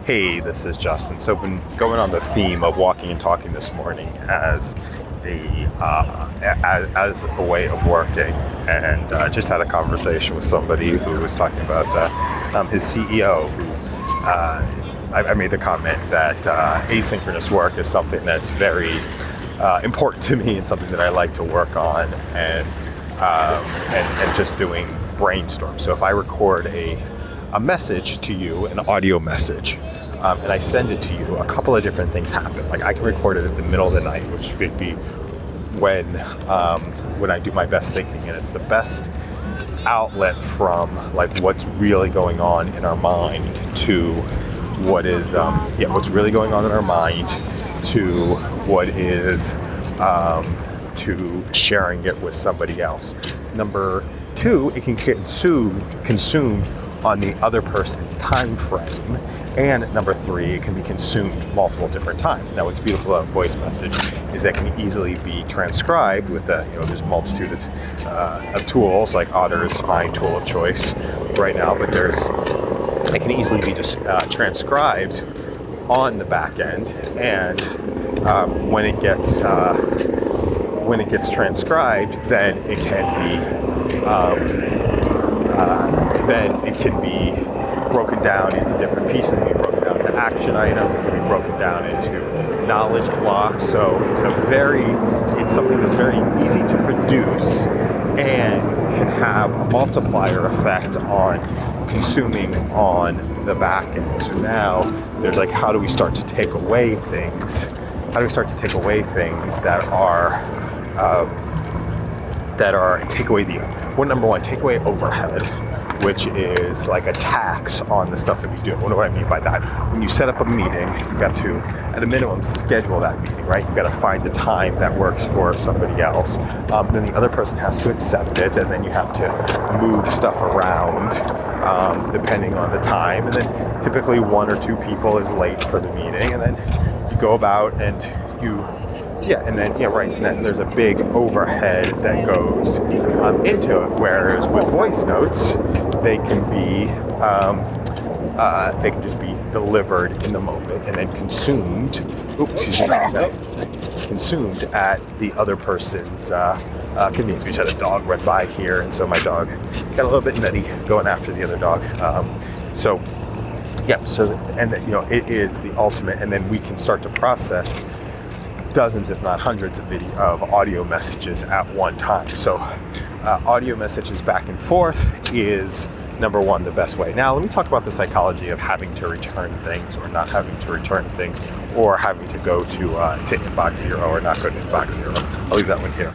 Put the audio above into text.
Hey, this is Justin. So, I've been going on the theme of walking and talking this morning as as a way of working, and just had a conversation with somebody who was talking about his CEO. Who I made the comment that asynchronous work is something that's very important to me and something that I like to work on, and just doing brainstorm. So if I record a message to you, an audio message, and I send it to you, a couple of different things happen. Like I can record it in the middle of the night, which would be when I do my best thinking, and it's the best outlet from like what's really going on in our mind to what's really going on in our mind to what is to sharing it with somebody else. Number two, it can consumed on the other person's time frame. And number three, it can be consumed multiple different times. Now, what's beautiful about voice message is that it can easily be transcribed with there's a multitude of tools, like Otter is my tool of choice right now, but it can easily be just transcribed on the back end. And when it gets transcribed, then it can be broken down into different pieces. It can be broken down to action items. It can be broken down into knowledge blocks. So it's something that's very easy to produce and can have a multiplier effect on consuming on the back end. So now there's like, how do we start to take away things? How do we start to take away things that are take away overhead, which is like a tax on the stuff that we do. What do I mean by that? When you set up a meeting, you've got to, at a minimum, schedule that meeting, right? You've got to find the time that works for somebody else. Then the other person has to accept it, and then you have to move stuff around depending on the time. And then typically one or two people is late for the meeting, and then you go about and and then there's a big overhead that goes into it. Whereas with voice notes, they can just be delivered in the moment and then consumed. Consumed at the other person's convenience. We just had a dog run by here, and so my dog got a little bit nutty going after the other dog. It is the ultimate, and then we can start to process dozens, if not hundreds, of audio messages at one time. So audio messages back and forth is number one, the best way. Now, let me talk about the psychology of having to return things or not having to return things, or having to go to inbox zero or not go to inbox zero. I'll leave that one here.